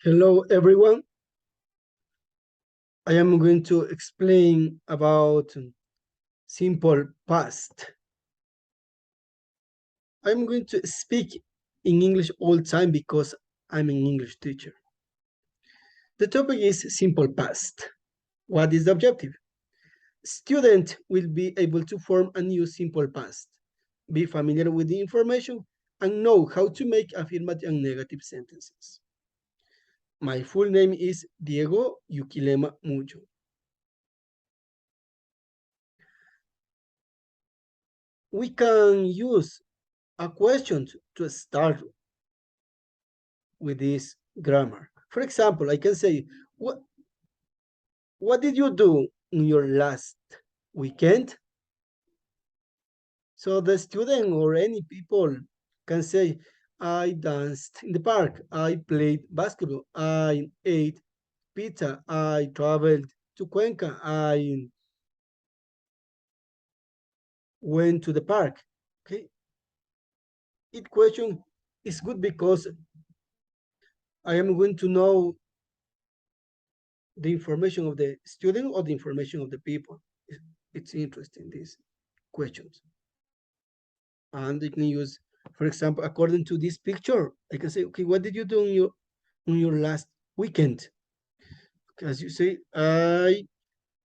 Hello, everyone. I am going to explain about simple past. I'm going to speak in English all the time because I'm an English teacher. The topic is simple past. What is the objective? Student will be able to form a new simple past, be familiar with the information, and know how to make affirmative and negative sentences. My full name is Diego Yuquilema Mucho. We can use a question to start with this grammar. For example, I can say, what did you do in your last weekend? So the student or any people can say, I danced in the park, I played basketball, I ate pizza, I traveled to Cuenca, I went to the park. Okay, it question is good because I am going to know the information of the student or the information of the people. It's interesting, these questions. And you can use, for example, according to this picture, I can say, okay, what did you do on your last weekend? As you say, I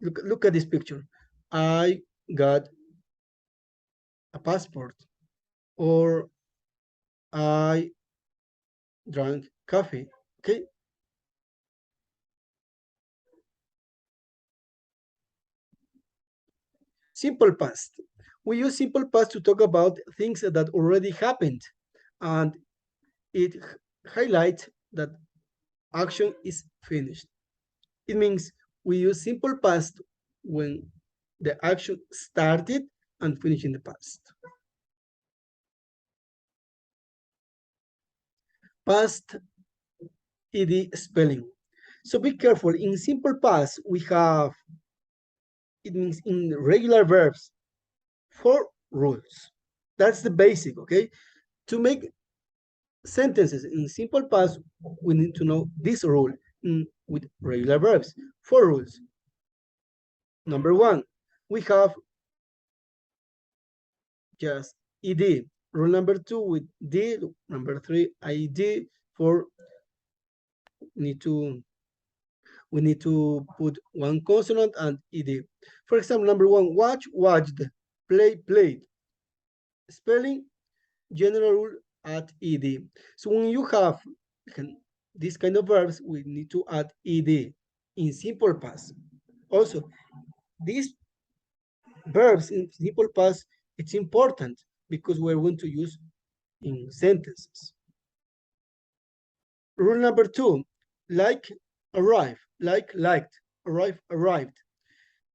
look at this picture. I got a passport, or I drank coffee. Okay. Simple past. We use simple past to talk about things that already happened, and it highlights that action is finished. It means we use simple past when the action started and finished in the past. Past ed spelling. So be careful. In simple past, we have, it means in regular verbs, 4 rules. That's the basic, okay? To make sentences in simple past, we need to know this rule with regular verbs. 4 rules. Number 1, we have just ed. Rule number 2 with d. Number 3, id. 4, we need to put one consonant and ed. For example, number 1, watch, watched, play, played. Spelling, general rule at ed. So when you have these kind of verbs, we need to add ed in simple past. Also, these verbs in simple past, it's important because we're going to use in sentences. Rule number 2, like, arrive, like, liked, arrive, arrived.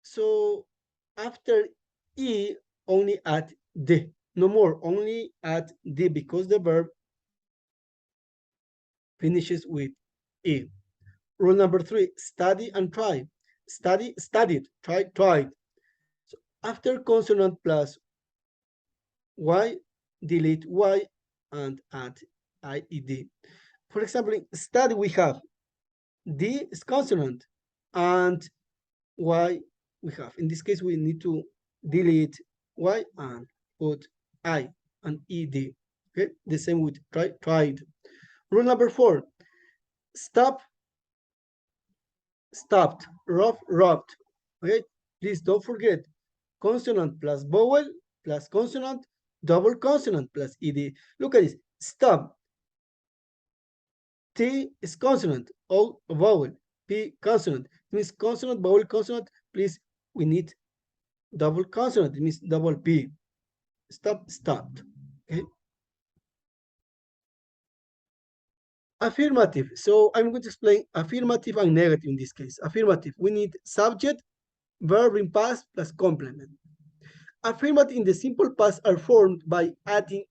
So after e, only add d, no more, only add d because the verb finishes with e. Rule number 3, study and try. Study, studied, try, tried. So after consonant plus y, delete y and add ied. For example, in study we have d is consonant and y we have. In this case, we need to delete y and put I and ed. Okay, the same with tried. Rule number 4, stop, stopped, rough, rubbed. Okay, please don't forget consonant plus vowel plus consonant, double consonant plus ed. Look at this. Stop. T is consonant, O vowel, P consonant. It means consonant, vowel, consonant. Please, we need double consonant. It means double P. Stop, stopped. Okay. Affirmative. So I'm going to explain affirmative and negative in this case. Affirmative, we need subject, verb in past plus complement. Affirmative in the simple past are formed by adding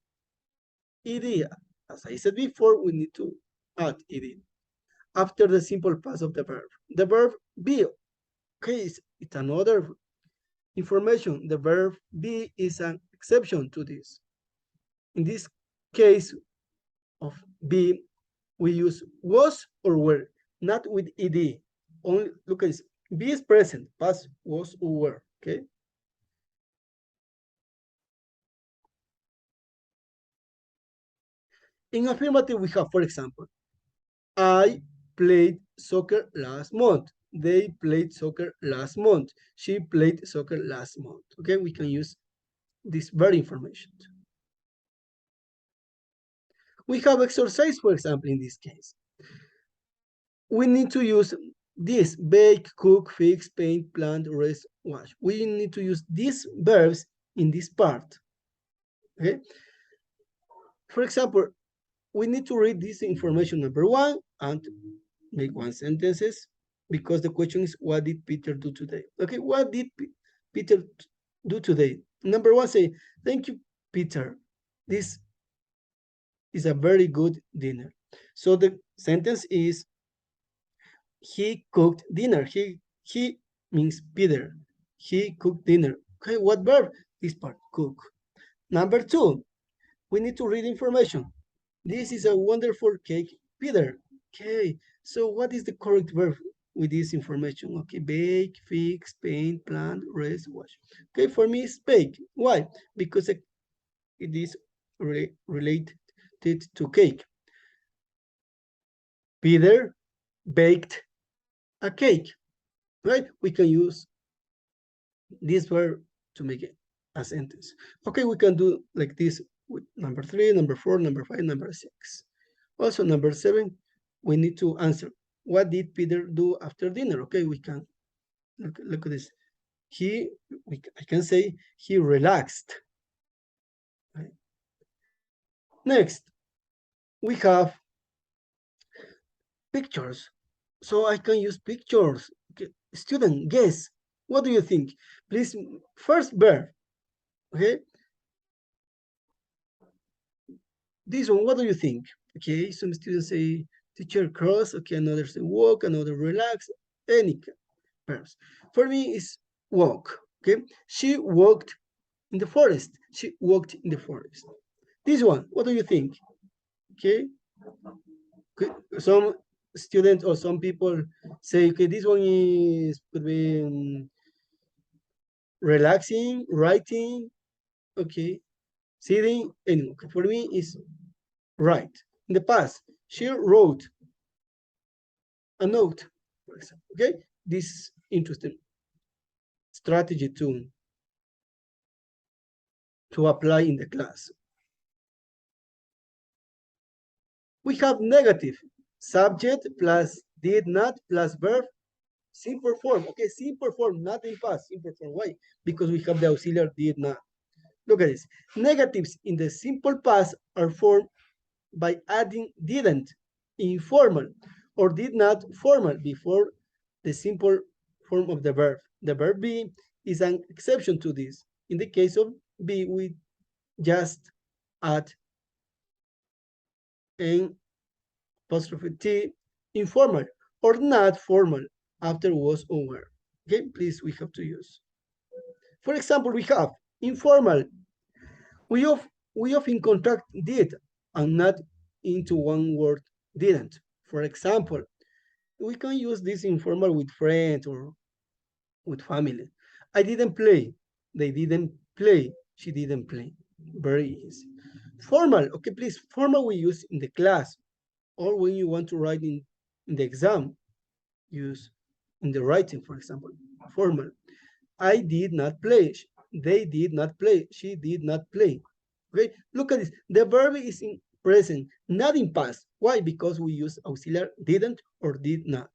ed. As I said before, we need to add ed after the simple past of the verb. The verb be, okay, it's another information. The verb be is an exception to this. In this case of be, we use was or were, not with ed. Only look at this. Be is present, past, was or were. Okay. In affirmative, we have, for example, I played soccer last month. They played soccer last month. She played soccer last month. Okay, we can use this very information. We have exercise, for example, in this case. We need to use this: bake, cook, fix, paint, plant, rest, wash. We need to use these verbs in this part. Okay. For example, we need to read this information number one and make one sentences, because the question is, what did Peter do today? Okay, what did Peter do today? Number one, say, thank you, Peter. This is a very good dinner. So the sentence is, he cooked dinner. He means Peter. He cooked dinner. Okay, what verb? This part, cook. Number two, we need to read information. This is a wonderful cake, Peter. Okay, so what is the correct verb with this information? Okay, bake, fix, paint, plant, rest, wash. Okay, for me it's bake. Why? Because it is related to cake. Peter baked a cake, right? We can use this verb to make it a sentence. Okay, we can do like this with number 3, number 4, number 5, number 6. Also, number 7, we need to answer, what did Peter do after dinner? Okay, we can look at this. I can say he relaxed. Right. Next, we have pictures. So I can use pictures. Okay. Student, guess. What do you think? Please, first verb. Okay. This one, what do you think? Okay, some students say teacher cross. Okay, another say walk, another relax. Any verbs. For me, it's walk. Okay, she walked in the forest. She walked in the forest. This one, what do you think? Okay, some students or some people say, okay, this one could be relaxing, writing, okay, sitting, and okay, for me is right. In the past, she wrote a note, for example. Okay, this interesting strategy to apply in the class. We have negative, subject plus did not plus verb, simple form. Okay, simple form, not in past, simple form. Why? Because we have the auxiliary did not. Look at this. Negatives in the simple past are formed by adding didn't, informal, or did not, formal, before the simple form of the verb. The verb be is an exception to this. In the case of be, we just add an apostrophe T, informal, or not formal, after was or were. Okay, please, we have to use. For example, we have informal. We often contract did and not into one word didn't. For example, we can use this informal with friends or with family. I didn't play. They didn't play. She didn't play. Very easy. Formal. Okay, please. Formal we use in the class, or when you want to write in the exam, use in the writing, for example. Formal. I did not play. They did not play. She did not play. Okay, look at this. The verb is in present, not in past. Why? Because we use auxiliary didn't or did not.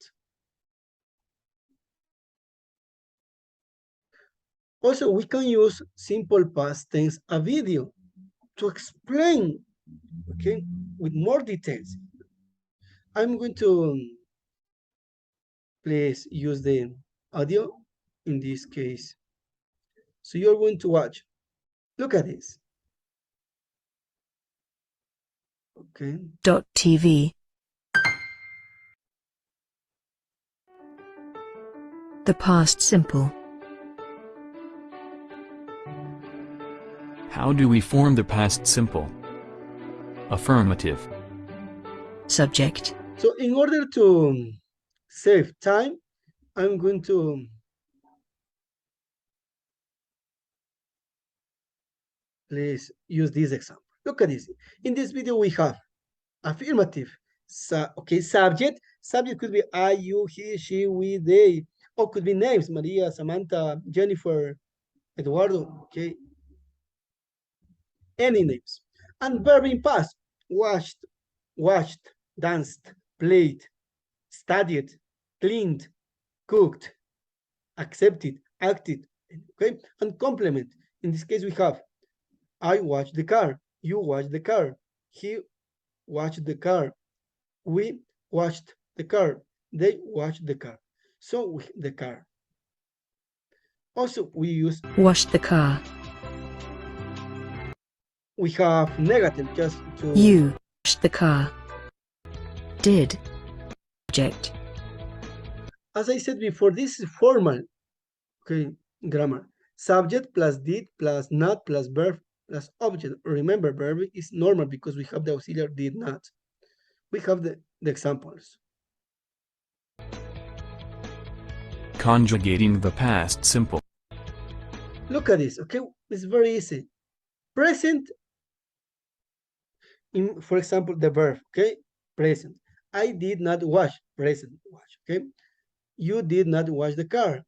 Also, we can use simple past tense a video to explain, okay, with more details. I'm going to please use the audio in this case. So you're going to watch. Look at this. Okay. .tv. The past simple. How do we form the past simple? Affirmative. Subject. So in order to save time, I'm going to please use this example. Look at this. In this video, we have affirmative. Okay, subject. Subject could be I, you, he, she, we, they, or could be names, Maria, Samantha, Jennifer, Eduardo, okay, any names. And verb in past, watched, danced, played, studied, cleaned, cooked, accepted, acted, okay? And complement. In this case, we have I watched the car, you watched the car, he watched the car, we watched the car, they watched the car. So the car. Also, we use Washed the car. we have negative just to You washed the car. Did. Subject. as I said before, this is formal, okay, grammar. Subject plus did plus not plus verb plus object. Remember, verb is normal because we have the auxiliary did not. We have the examples. Conjugating the past simple. Look at this, okay? It's very easy. Present, in, for example, the verb, okay? Present. I did not wash, present, wash, okay? You did not wash the car.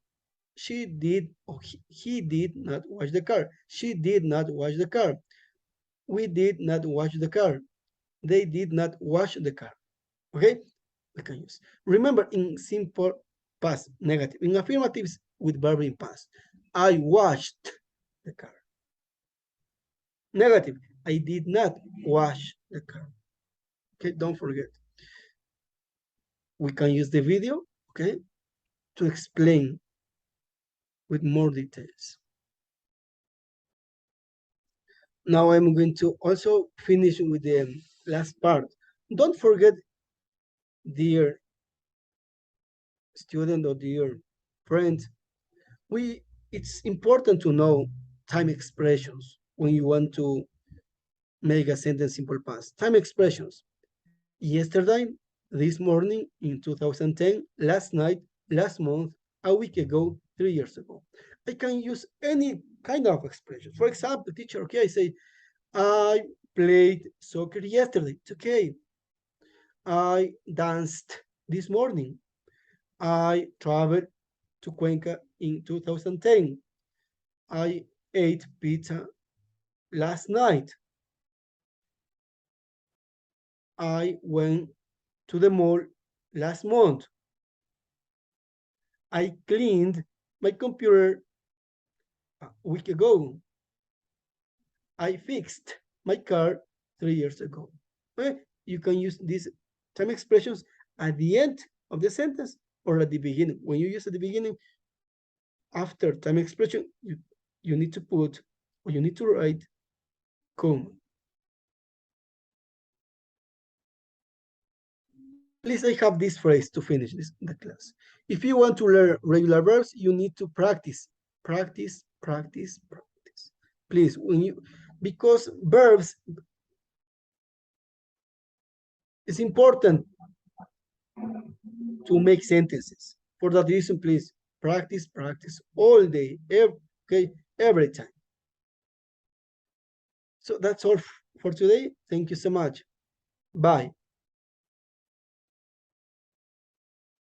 She did, or he did not wash the car. She did not wash the car. We did not wash the car. They did not wash the car, okay? We can use. Remember, in simple past, negative. In affirmatives, with verb in past. I washed the car. Negative, I did not wash the car. Okay, don't forget. We can use the video, okay, to explain with more details. Now I'm going to also finish with the last part. Don't forget, dear student or dear friend, it's important to know time expressions when you want to make a sentence simple past. Time expressions. Yesterday, this morning, in 2010, last night, last month, a week ago, 3 years ago. I can use any kind of expression. For example, teacher, okay, I say, I played soccer yesterday. It's okay. I danced this morning. I traveled to Cuenca in 2010. I ate pizza last night. I went to the mall last month. I cleaned my computer a week ago. I fixed my car 3 years ago. Okay? You can use these time expressions at the end of the sentence or at the beginning. When you use at the beginning, after time expression, you need to put or you need to write comma. Please, I have this phrase to finish the class. If you want to learn regular verbs, you need to practice, practice, practice, practice. Please, because verbs is important to make sentences. For that reason, please practice, practice all day, every time. So that's all for today. Thank you so much. Bye.